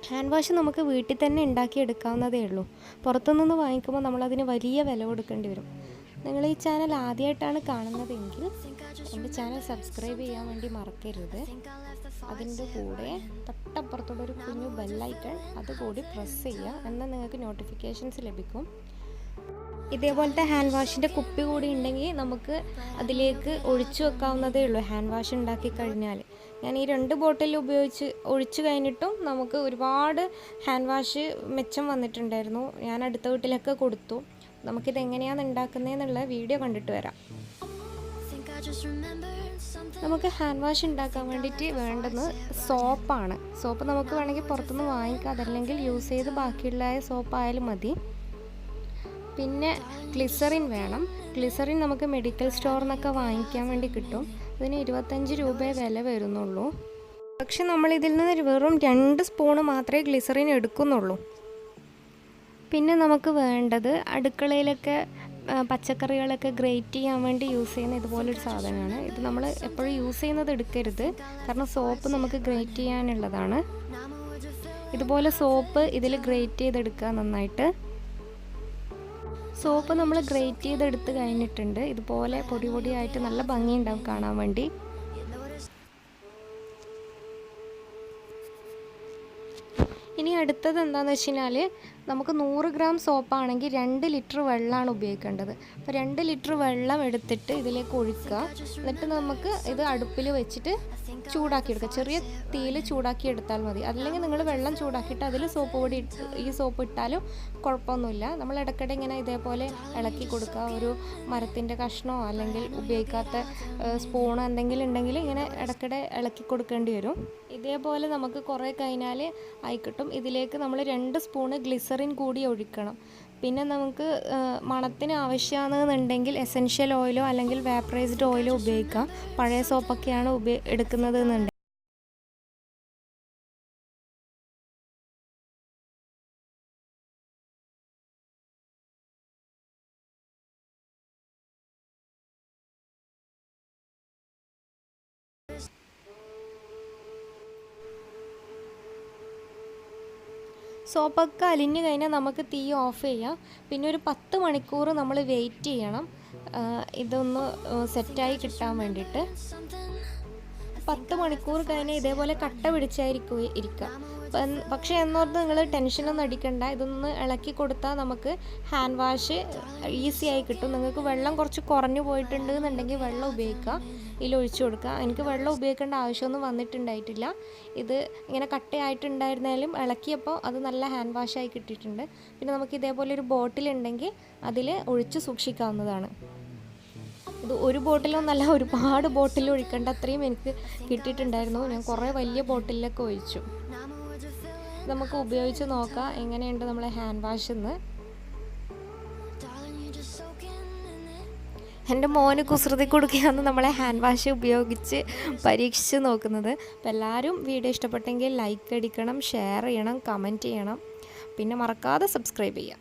Hand wash നമുക്ക് വീട്ടിൽ തന്നെ ഉണ്ടാക്കിയെടുക്കാവുന്നതേ ഉള്ളൂ. പുറത്തുനിന്ന് വാങ്ങിക്കുമ്പോൾ നമ്മളതിന് വലിയ വില കൊടുക്കേണ്ടി വരും. നിങ്ങൾ ഈ ചാനൽ ആദ്യമായിട്ടാണ് കാണുന്നതെങ്കിൽ എൻ്റെ ചാനൽ സബ്സ്ക്രൈബ് ചെയ്യാൻ വേണ്ടി മറക്കരുത്. അതിൻ്റെ കൂടെ തൊട്ടപ്പുറത്തോടെ ഒരു കുഞ്ഞു ബെല്ലൈക്കൺ അതുകൂടി പ്രസ് ചെയ്യുക, എന്നാൽ നിങ്ങൾക്ക് നോട്ടിഫിക്കേഷൻസ് ലഭിക്കും. ഇതേപോലത്തെ ഹാൻഡ് വാഷിൻ്റെ കുപ്പി കൂടി ഉണ്ടെങ്കിൽ നമുക്ക് അതിലേക്ക് ഒഴിച്ചു വെക്കാവുന്നതേ ഉള്ളൂ ഹാൻഡ് വാഷ് ഉണ്ടാക്കി കഴിഞ്ഞാൽ. ഞാൻ ഈ 2 ബോട്ടിൽ ഒഴിച്ചു കഴിഞ്ഞിട്ടും നമുക്ക് ഒരുപാട് ഹാൻഡ് വാഷ് മെച്ചം വന്നിട്ടുണ്ടായിരുന്നു. ഞാൻ അടുത്ത വീട്ടിലൊക്കെ കൊടുത്തു. നമുക്കിതെങ്ങനെയാണ് ഉണ്ടാക്കുന്നതെന്നുള്ള വീഡിയോ കണ്ടിട്ട് വരാം. നമുക്ക് ഹാൻഡ് വാഷ് ഉണ്ടാക്കാൻ വേണ്ടിയിട്ട് വേണ്ടത് സോപ്പാണ്. സോപ്പ് നമുക്ക് വേണമെങ്കിൽ പുറത്തുനിന്ന് വാങ്ങിക്കാം, അതല്ലെങ്കിൽ യൂസ് ചെയ്ത് ബാക്കിയുള്ള സോപ്പായാലും മതി. പിന്നെ ഗ്ലിസറിൻ വേണം. ഗ്ലിസറിൻ നമുക്ക് മെഡിക്കൽ സ്റ്റോറിൽ നിന്നൊക്കെ വാങ്ങിക്കാൻ വേണ്ടി കിട്ടും. അതിന് 25 രൂപയെ വില വരുന്നുള്ളൂ. പക്ഷെ നമ്മളിതിൽ നിന്ന് വെറും 2 സ്പൂണ് മാത്രമേ ഗ്ലിസറിൻ എടുക്കുന്നുള്ളൂ. പിന്നെ നമുക്ക് വേണ്ടത് അടുക്കളയിലൊക്കെ പച്ചക്കറികളൊക്കെ ഗ്രേറ്റ് ചെയ്യാൻ വേണ്ടി യൂസ് ചെയ്യുന്ന ഇതുപോലൊരു സാധനമാണ്. ഇത് നമ്മൾ എപ്പോഴും യൂസ് ചെയ്യുന്നത് എടുക്കരുത്, കാരണം സോപ്പ് നമുക്ക് ഗ്രേറ്റ് ചെയ്യാനുള്ളതാണ്. ഇതുപോലെ സോപ്പ് ഇതിൽ ഗ്രേറ്റ് ചെയ്തെടുക്കുക നന്നായിട്ട്. സോപ്പ് നമ്മൾ ഗ്രേറ്റ് ചെയ്തെടുത്ത് കഴിഞ്ഞിട്ടുണ്ട്. ഇതുപോലെ പൊടി പൊടിയായിട്ട് നല്ല ഭംഗിയുണ്ടാവും കാണാൻ വേണ്ടി. ഇനി അടുത്തത് എന്താണെന്ന് വെച്ച് കഴിഞ്ഞാൽ നമുക്ക് 100 ഗ്രാം സോപ്പാണെങ്കിൽ 2 ലിറ്റർ വെള്ളമാണ് ഉപയോഗിക്കേണ്ടത്. അപ്പോൾ 2 ലിറ്റർ വെള്ളം എടുത്തിട്ട് ഇതിലേക്ക് ഒഴിക്കുക. എന്നിട്ട് നമുക്ക് ഇത് അടുപ്പിൽ വെച്ചിട്ട് ചൂടാക്കിയെടുക്കുക. ചെറിയ തീയിൽ ചൂടാക്കി എടുത്താൽ മതി. അല്ലെങ്കിൽ നിങ്ങൾ വെള്ളം ചൂടാക്കിയിട്ട് അതിൽ സോപ്പ് പൊടി ഈ സോപ്പ് ഇട്ടാലും കുഴപ്പമൊന്നുമില്ല. നമ്മൾ ഇടയ്ക്കിടെ ഇങ്ങനെ ഇതേപോലെ ഇളക്കി കൊടുക്കുക. ഒരു മരത്തിൻ്റെ കഷ്ണമോ അല്ലെങ്കിൽ ഉപയോഗിക്കാത്ത സ്പൂണോ എന്തെങ്കിലും ഉണ്ടെങ്കിൽ ഇങ്ങനെ ഇടയ്ക്കിടെ ഇളക്കി കൊടുക്കേണ്ടി വരും. ഇതേപോലെ നമുക്ക് കുറേ കഴിഞ്ഞാൽ ആയി കിട്ടും. ഇതിലേക്ക് നമ്മൾ 2 സ്പൂണ് ഗ്ലിസറിൻ കൂടി ഒഴിക്കണം. പിന്നെ നമുക്ക് മണത്തിന് ആവശ്യമാണെന്നുണ്ടെങ്കിൽ എസെൻഷ്യൽ ഓയിലോ അല്ലെങ്കിൽ വേപ്പറൈസ്ഡ് ഓയിലോ ഉപയോഗിക്കാം. പഴയ സോപ്പൊക്കെയാണ് എടുക്കുന്നത് എന്നുണ്ടെങ്കിൽ. സോപ്പൊക്കെ അലിഞ്ഞ് കഴിഞ്ഞാൽ നമുക്ക് തീ ഓഫ് ചെയ്യാം. പിന്നെ ഒരു 10 മണിക്കൂർ നമ്മൾ വെയിറ്റ് ചെയ്യണം ഇതൊന്ന് സെറ്റായി കിട്ടാൻ വേണ്ടിയിട്ട്. 10 മണിക്കൂർ കഴിഞ്ഞാൽ ഇതേപോലെ കട്ട പിടിച്ചായിരിക്കും ഇരിക്കുക. പക്ഷേ എന്നോർത്ത് നിങ്ങൾ ടെൻഷനൊന്നും അടിക്കണ്ട. ഇതൊന്ന് ഇളക്കി കൊടുത്താൽ നമുക്ക് ഹാൻഡ് വാഷ് ഈസി ആയി കിട്ടും. നിങ്ങൾക്ക് വെള്ളം കുറച്ച് കുറഞ്ഞു പോയിട്ടുണ്ട് എന്നുണ്ടെങ്കിൽ വെള്ളം ഉപയോഗിക്കുക, ഇതിലൊഴിച്ചു കൊടുക്കുക. എനിക്ക് വെള്ളം ഉപയോഗിക്കേണ്ട ആവശ്യമൊന്നും വന്നിട്ടുണ്ടായിട്ടില്ല. ഇത് ഇങ്ങനെ കട്ടയായിട്ടുണ്ടായിരുന്നാലും ഇളക്കിയപ്പോൾ അത് നല്ല ഹാൻഡ് വാഷായി കിട്ടിയിട്ടുണ്ട്. പിന്നെ നമുക്ക് ഇതേപോലെ ഒരു ബോട്ടിലുണ്ടെങ്കിൽ അതിൽ ഒഴിച്ച് സൂക്ഷിക്കാവുന്നതാണ്. ഇത് ഒരു ബോട്ടിലൊന്നല്ല, ഒരുപാട് ബോട്ടിൽ ഒഴിക്കേണ്ട അത്രയും എനിക്ക് കിട്ടിയിട്ടുണ്ടായിരുന്നു. ഞാൻ കുറേ വലിയ ബോട്ടിലൊക്കെ ഒഴിച്ചു. നമുക്ക് ഉപയോഗിച്ച് നോക്കാം എങ്ങനെയുണ്ട് നമ്മളെ ഹാൻഡ് വാഷ് എന്ന്. എൻ്റെ മോന് കുസൃതി കൊടുക്കുകയാണ് നമ്മളെ ഹാൻഡ് വാഷ് ഉപയോഗിച്ച് പരീക്ഷിച്ച് നോക്കുന്നത്. അപ്പോൾ എല്ലാവരും വീഡിയോ ഇഷ്ടപ്പെട്ടെങ്കിൽ ലൈക്ക് അടിക്കണം, ഷെയർ ചെയ്യണം, കമൻറ്റ് ചെയ്യണം. പിന്നെ മറക്കാതെ സബ്സ്ക്രൈബ് ചെയ്യാം.